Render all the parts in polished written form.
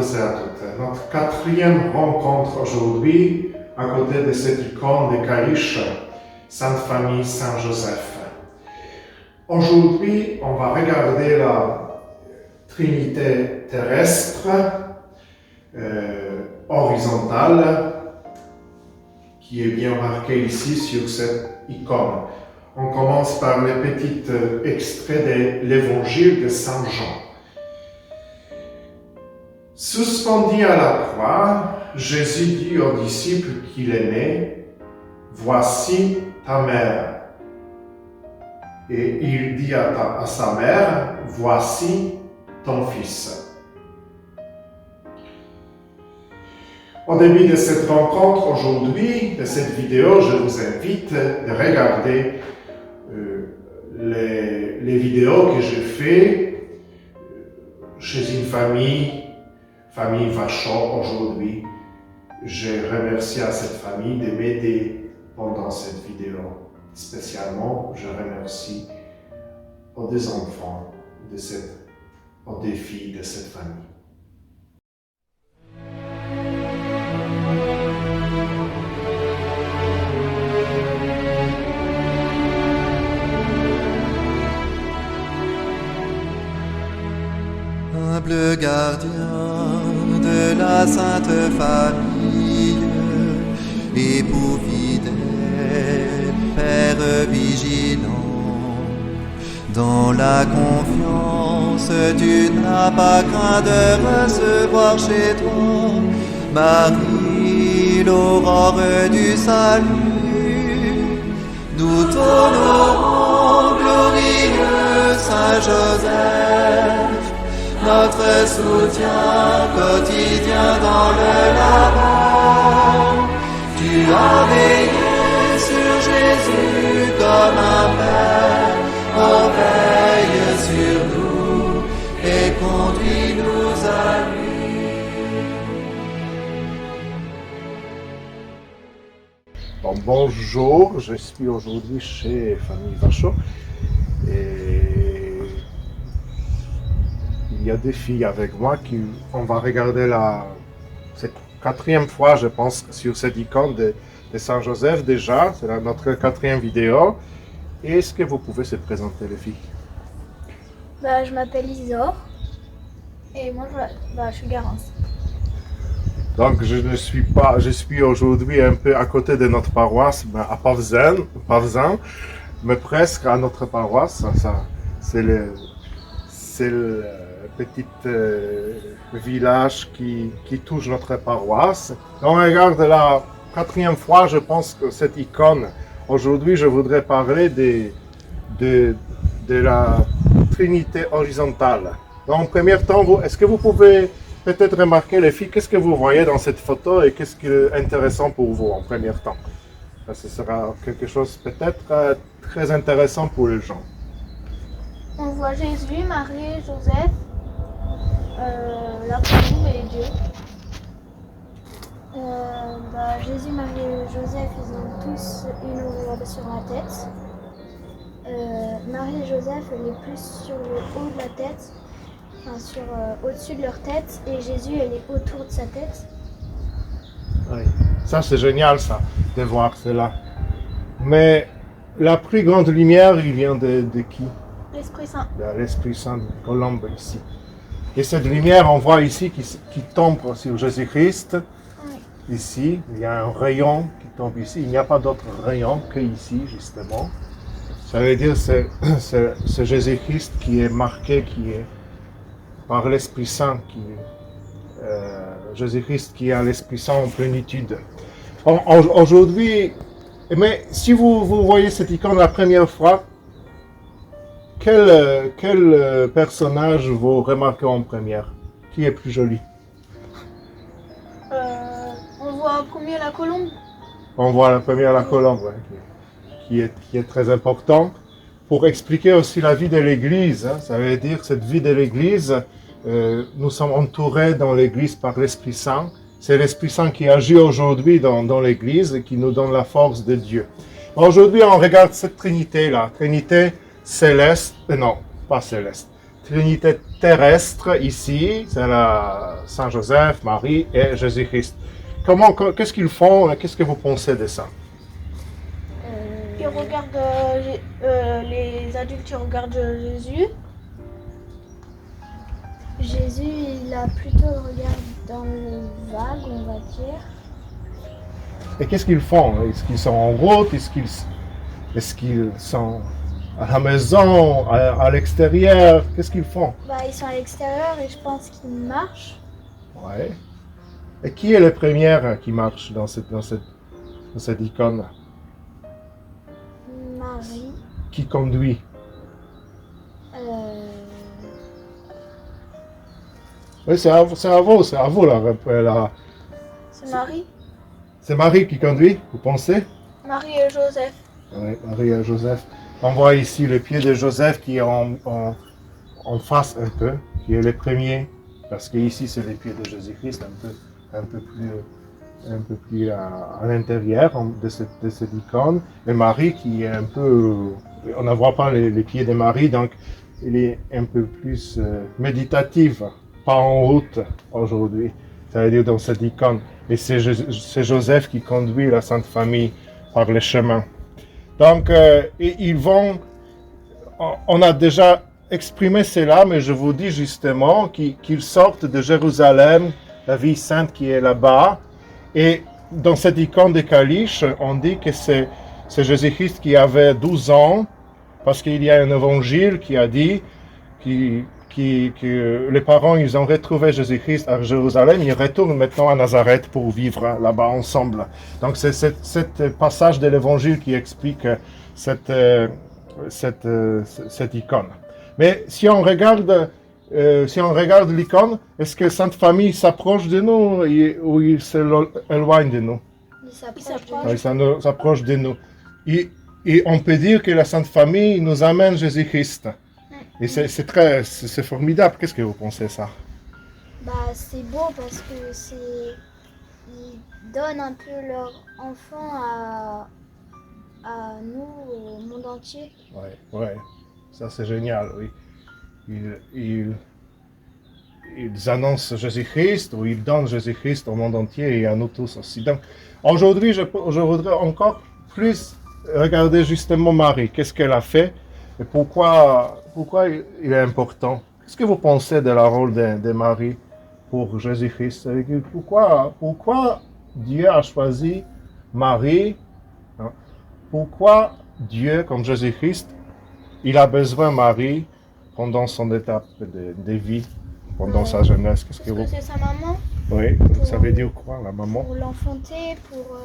tous et à toutes. Notre quatrième rencontre aujourd'hui, à côté de cette icône de Caïche, Sainte Famille Saint-Joseph. Aujourd'hui, on va regarder la Trinité terrestre, horizontale, qui est bien marquée ici sur cette icône. On commence par les petits extraits de l'Évangile de Saint Jean. Suspendu à la croix, Jésus dit aux disciples qu'il aimait, « Voici ta mère. » Et il dit à sa mère, « Voici ton fils. » Au début de cette rencontre aujourd'hui, de cette vidéo, je vous invite de regarder les vidéos que j'ai faites chez une famille Vachon aujourd'hui. Je remercie à cette famille de m'aider pendant cette vidéo. Spécialement, je remercie aux deux enfants aux deux filles de cette famille. Humble gardien de la Sainte Famille, époux fidèle, Père vigilant, dans la confiance tu n'as pas craint de recevoir chez toi Marie, l'aurore du salut. Nous t'honorons, glorieux Saint Joseph, notre soutien quotidien dans le labeur. Tu as veillé sur Jésus comme un père, on veille sur nous et conduis-nous à lui. Bonjour, je suis aujourd'hui chez Famille Vachon et il y a des filles avec moi on va regarder cette quatrième fois, je pense, sur cette icône de Saint-Joseph déjà. C'est notre quatrième vidéo. Est-ce que vous pouvez se présenter, les filles? Je m'appelle Isor et moi je suis Garance. Donc je suis aujourd'hui un peu à côté de notre paroisse, à Pavzin, mais presque à notre paroisse. C'est le petit village qui touche notre paroisse. On regarde la quatrième fois, je pense, que cette icône. Aujourd'hui, je voudrais parler de la Trinité horizontale. Donc, en premier temps, est-ce que vous pouvez peut-être remarquer, les filles, qu'est-ce que vous voyez dans cette photo et qu'est-ce qui est intéressant pour vous en premier temps? Ce sera quelque chose peut-être très intéressant pour les gens. On voit Jésus, Marie, Joseph, l'amour et Dieu. Jésus, Marie et Joseph, ils ont tous une auréole sur la tête. Marie et Joseph, elle est plus sur le haut de la tête, au-dessus de leur tête, et Jésus, elle est autour de sa tête. Oui. Ça, c'est génial, ça, de voir cela. Mais la plus grande lumière, il vient de qui? L'Esprit Saint. L'Esprit Saint de Colombe ici. Et cette lumière, on voit ici, qui tombe sur Jésus-Christ. Oui. Ici, il y a un rayon qui tombe ici. Il n'y a pas d'autre rayon que ici, justement. Ça veut dire que c'est Jésus-Christ qui est marqué, qui est par l'Esprit Saint, Jésus-Christ qui a l'Esprit Saint en plénitude. Aujourd'hui, mais si vous voyez cette icône la première fois, quel personnage vous remarquez en première? Qui est plus joli? On voit en premier la colombe. On voit la première la colombe, ouais, qui est très important. Pour expliquer aussi la vie de l'Église, ça veut dire cette vie de l'Église, nous sommes entourés dans l'Église par l'Esprit Saint. C'est l'Esprit Saint qui agit aujourd'hui dans l'Église et qui nous donne la force de Dieu. Aujourd'hui, on regarde cette Trinité-là, Trinité céleste, non, pas céleste, Trinité terrestre ici, c'est la Saint Joseph, Marie et Jésus-Christ. Qu'est-ce qu'ils font? Qu'est-ce que vous pensez de ça? Ils regardent les adultes, ils regardent Jésus. Jésus, il a plutôt le regard dans le vague, on va dire. Et qu'est-ce qu'ils font? Est-ce qu'ils sont en route? Est-ce qu'ils sont à la maison, à l'extérieur? Qu'est-ce qu'ils font? Bah, ils sont à l'extérieur et je pense qu'ils marchent. Ouais. Et qui est le premier qui marche dans cette icône? Marie. Qui conduit? Oui, c'est à vous là. C'est Marie. C'est Marie qui conduit, vous pensez? Marie et Joseph. Oui, Marie et Joseph. On voit ici le pied de Joseph qui est en face un peu, qui est le premier, parce que ici c'est le pied de Jésus-Christ un peu plus à l'intérieur de cette icône. Et Marie qui est un peu, on ne voit pas les pieds de Marie, donc il est un peu plus méditatif, pas en route aujourd'hui, ça veut dire dans cette icône. Et c'est Joseph qui conduit la Sainte Famille par les chemins. Donc, ils vont, on a déjà exprimé cela, mais je vous dis justement qu'ils sortent de Jérusalem, la ville sainte qui est là-bas, et dans cette icône de Caliche, on dit que c'est Jésus-Christ qui avait 12 ans, parce qu'il y a un évangile qui a dit que les parents, ils ont retrouvé Jésus-Christ à Jérusalem, ils retournent maintenant à Nazareth pour vivre là-bas ensemble. Donc c'est ce passage de l'évangile qui explique cette icône. Mais si on regarde l'icône, est-ce que Sainte Famille s'approche de nous ou il s'éloigne de nous? Il Il s'approche de nous. Et on peut dire que la Sainte Famille nous amène Jésus-Christ. Et c'est formidable. Qu'est-ce que vous pensez de ça? Bah, c'est beau parce que ils donnent un peu leur enfant à nous, au monde entier. Ouais. Ça c'est génial, oui. Ils annoncent Jésus-Christ ou ils donnent Jésus-Christ au monde entier et à nous tous aussi. Donc aujourd'hui, je voudrais encore plus regarder justement Marie. Qu'est-ce qu'elle a fait et pourquoi il est important? Qu'est-ce que vous pensez de la rôle de Marie pour Jésus-Christ? Pourquoi Dieu a choisi Marie? Hein? Pourquoi Dieu, comme Jésus-Christ, il a besoin de Marie pendant son étape de vie, pendant sa jeunesse? Parce que c'est sa maman. Oui, ça veut dire quoi, la maman? Pour l'enfanter, pour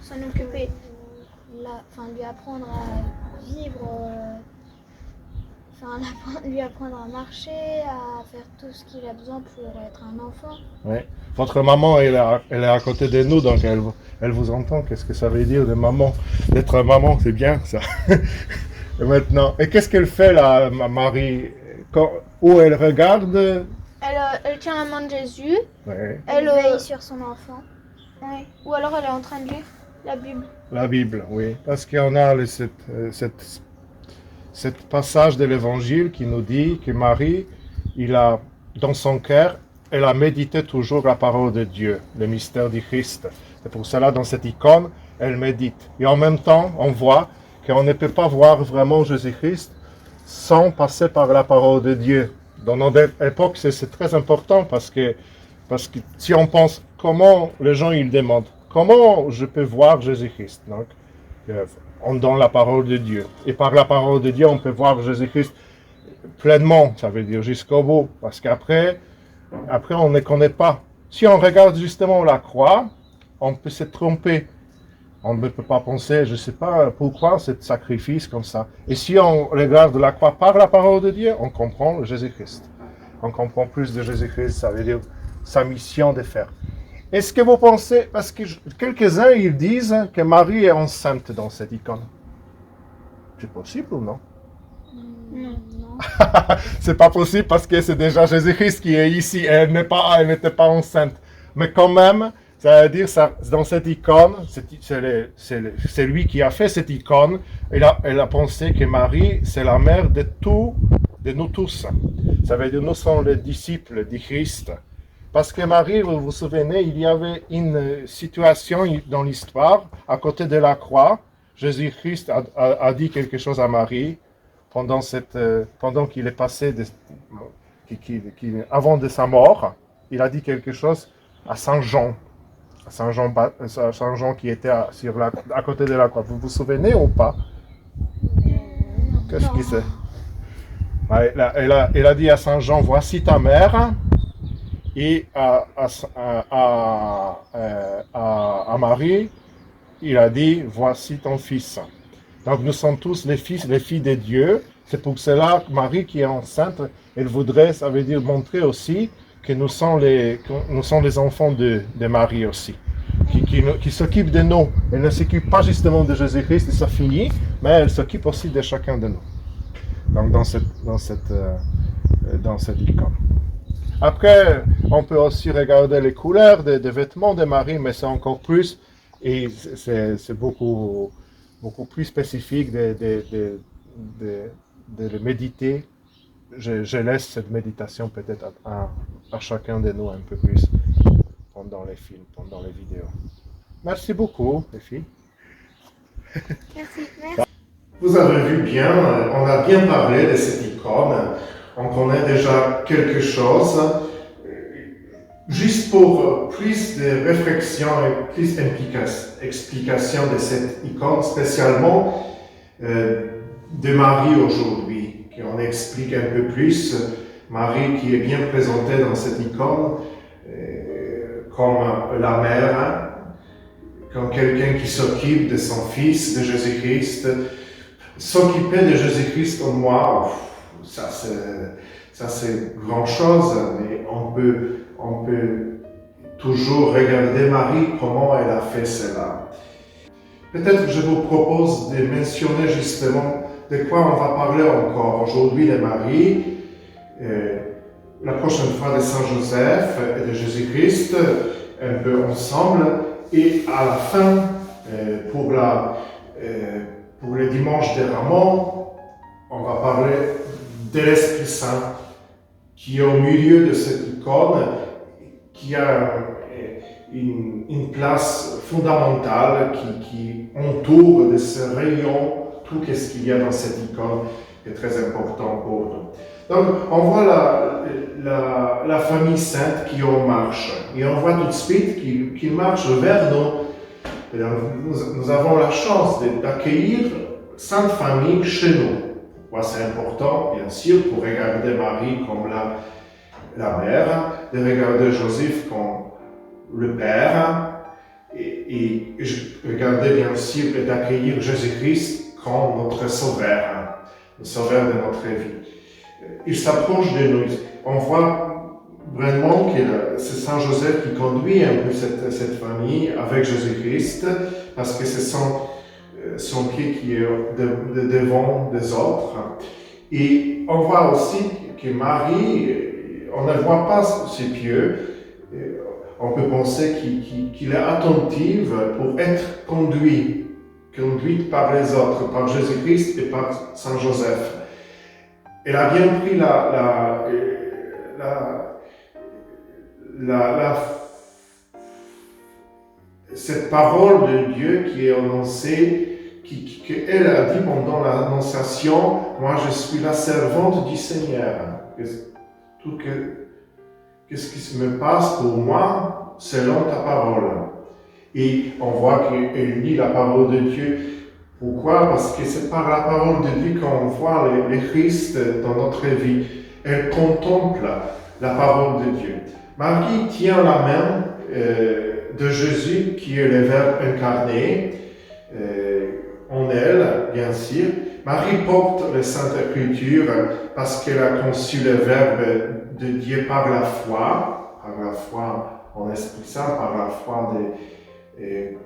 S'en occuper. lui apprendre à vivre, lui apprendre à marcher, à faire tout ce qu'il a besoin pour être un enfant. Oui. Votre maman, elle est à côté de nous, donc elle vous entend. Qu'est-ce que ça veut dire de maman? D'être maman, c'est bien ça. Et maintenant, et qu'est-ce qu'elle fait là, Marie? Où elle regarde? Elle tient la main de Jésus. Ouais. Elle veille sur son enfant. Ouais. Ou alors elle est en train de lire la Bible. La Bible, oui. Parce qu'on a cet passage de l'Évangile qui nous dit que Marie, dans son cœur, elle a médité toujours la parole de Dieu, le mystère du Christ. C'est pour cela, dans cette icône, elle médite. Et en même temps, on voit qu'on ne peut pas voir vraiment Jésus-Christ sans passer par la parole de Dieu. Dans notre époque, c'est très important parce que si on pense comment les gens ils demandent, comment je peux voir Jésus-Christ? Donc, on donne la parole de Dieu. Et par la parole de Dieu, on peut voir Jésus-Christ pleinement, ça veut dire jusqu'au bout. Parce qu'après, on ne connaît pas. Si on regarde justement la croix, on peut se tromper. On ne peut pas penser, je ne sais pas pourquoi ce sacrifice comme ça. Et si on regarde la croix par la parole de Dieu, on comprend Jésus-Christ. On comprend plus de Jésus-Christ, ça veut dire sa mission de faire. Est-ce que vous pensez, parce que quelques-uns ils disent que Marie est enceinte dans cette icône. C'est possible ou non? Non. C'est pas possible parce que c'est déjà Jésus-Christ qui est ici. Elle n'était pas enceinte. Mais quand même, ça veut dire ça, dans cette icône, c'est lui qui a fait cette icône. Elle a pensé que Marie, c'est la mère de nous tous. Ça veut dire nous sommes les disciples du Christ. Parce que Marie, vous vous souvenez, il y avait une situation dans l'histoire, à côté de la croix. Jésus-Christ a dit quelque chose à Marie pendant qu'il est passé, avant de sa mort. Il a dit quelque chose à Saint Jean. Saint Jean qui était à côté de la croix. Vous vous souvenez ou pas? Qu'est-ce qu'il sait? Elle a dit à Saint Jean, voici ta mère. Et à Marie, il a dit, voici ton fils. Donc nous sommes tous les filles de Dieu. C'est pour cela que Marie qui est enceinte, elle voudrait, ça veut dire montrer aussi que nous sommes les enfants de Marie aussi, qui s'occupe de nous. Elle ne s'occupe pas justement de Jésus-Christ et sa fille, mais elle s'occupe aussi de chacun de nous. Donc dans cette icône. Après, on peut aussi regarder les couleurs des vêtements de Marie, mais c'est encore plus, et c'est beaucoup plus spécifique de le méditer. Je laisse cette méditation peut-être à chacun de nous un peu plus pendant les films, pendant les vidéos. Merci beaucoup, les filles. Merci. Vous avez vu bien, on a bien parlé de cette icône. On connaît déjà quelque chose. Juste pour plus de réflexion et plus d'explication de cette icône, spécialement de Marie aujourd'hui, qu'on explique un peu plus. Marie qui est bien présentée dans cette icône comme la mère, comme quelqu'un qui s'occupe de son fils, de Jésus-Christ. S'occuper de Jésus-Christ en moi, ça c'est grand chose, mais on peut toujours regarder Marie, comment elle a fait cela. Peut-être que je vous propose de mentionner justement de quoi on va parler encore aujourd'hui de Marie, la prochaine fois de Saint Joseph et de Jésus-Christ, un peu ensemble, et à la fin, pour le dimanche des Rameaux, on va parler de l'Esprit Saint qui est au milieu de cette icône, qui a une place fondamentale qui entoure de ce rayon tout ce qu'il y a dans cette icône qui est très important pour nous. Donc on voit la famille sainte qui en marche et on voit tout de suite qu'il marche vers nous. Et donc, nous avons la chance d'accueillir Sainte Famille chez nous. Pourquoi c'est important? Bien sûr, pour regarder Marie comme la mère, de regarder Joseph comme le père, et regarder bien sûr et d'accueillir Jésus-Christ comme notre sauveur, le sauveur de notre vie. Il s'approche de nous. On voit vraiment que c'est Saint Joseph qui conduit un peu cette famille avec Jésus-Christ, parce que c'est son pied qui est devant des autres. Et on voit aussi que Marie, on ne voit pas ses pieds, on peut penser qu'il est attentive pour être conduite par les autres, par Jésus-Christ et par Saint Joseph. Elle a bien pris cette parole de Dieu qui est annoncée, qu'elle a dit pendant l'annonciation, moi je suis la servante du Seigneur. Tout qu'est-ce qui se me passe pour moi selon ta parole. Et on voit qu'elle lit la parole de Dieu. Pourquoi? Parce que c'est par la parole de Dieu qu'on voit le Christ dans notre vie. Elle contemple la parole de Dieu. Marie tient la main de Jésus qui est le Verbe incarné en elle, bien sûr. Marie porte la Sainte Écriture parce qu'elle a conçu le Verbe de Dieu par la foi en l'Esprit Saint, par la foi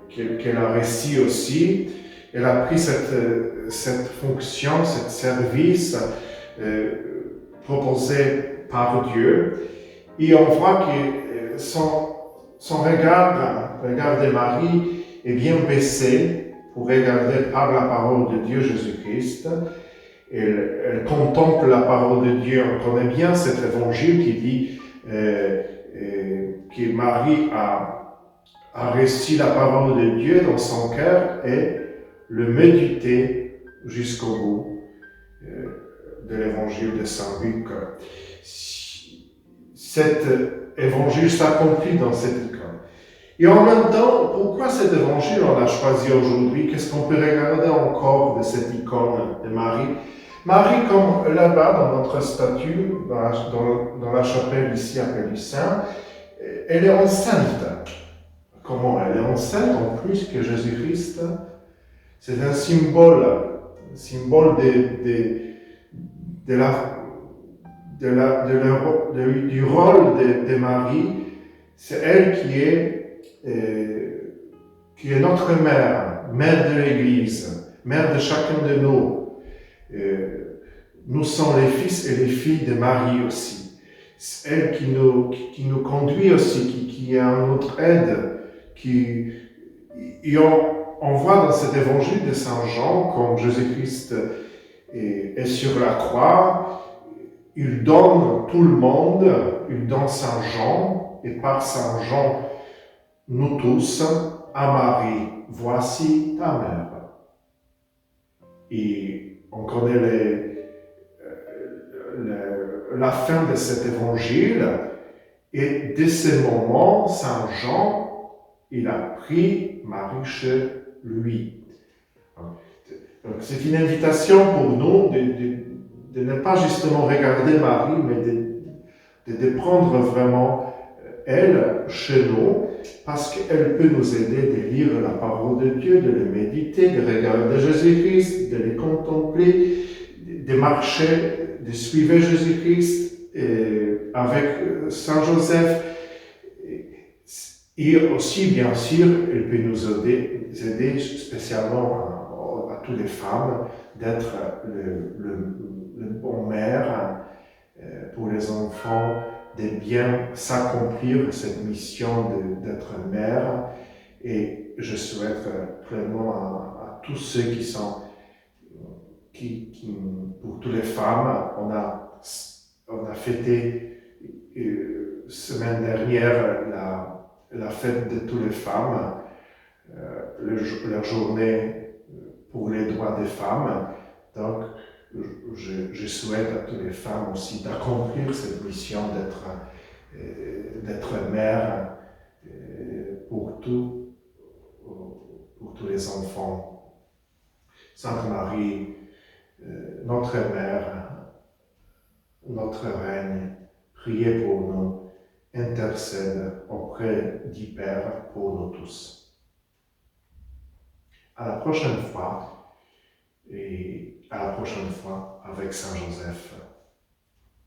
qu'elle a reçue aussi. Elle a pris cette fonction, ce service proposé par Dieu. Et on voit que son regard de Marie est bien baissé pour regarder par la parole de Dieu Jésus-Christ. elle contemple la parole de Dieu. On connaît bien cet évangile qui dit que Marie a reçu la parole de Dieu dans son cœur et le méditer jusqu'au bout de l'évangile de Saint Luc. Cet évangile s'accomplit dans cette icône. Et en même temps, pourquoi cet évangile on l'a choisi aujourd'hui? Qu'est-ce qu'on peut regarder encore de cette icône de Marie? Marie, comme là-bas dans notre statue, dans la chapelle ici à Pélissin, elle est enceinte. Comment elle est enceinte en plus que Jésus-Christ? C'est un symbole du rôle de Marie. C'est elle qui est notre mère, mère de l'Église, mère de chacun de nous. Nous sommes les fils et les filles de Marie aussi. C'est elle qui nous conduit aussi, qui est à notre aide, et on voit dans cet évangile de Saint Jean, comme Jésus-Christ est sur la croix, il donne tout le monde, il donne Saint Jean, et par Saint Jean, nous tous, à Marie, voici ta mère. Et on connaît la fin de cet évangile, et de ce moment, Saint Jean, il a pris Marie chez lui. Donc, c'est une invitation pour nous de ne pas justement regarder Marie, mais de prendre vraiment elle chez nous, parce qu'elle peut nous aider de lire la parole de Dieu, de le méditer, de regarder Jésus-Christ, de le contempler, de marcher, de suivre Jésus-Christ avec Saint Joseph. Et aussi, bien sûr, elle peut nous aider spécialement à toutes les femmes d'être le bon mère pour les enfants, de bien s'accomplir cette mission d'être mère. Et je souhaite vraiment à tous ceux pour toutes les femmes, on a fêté semaine dernière la fête de toutes les femmes, la journée pour les droits des femmes. Donc, je souhaite à toutes les femmes aussi d'accomplir cette mission d'être mère pour tous les enfants. Sainte Marie, notre mère, notre reine, priez pour nous, intercède auprès du Père pour nous tous. À la prochaine fois, et à la prochaine fois avec Saint Joseph.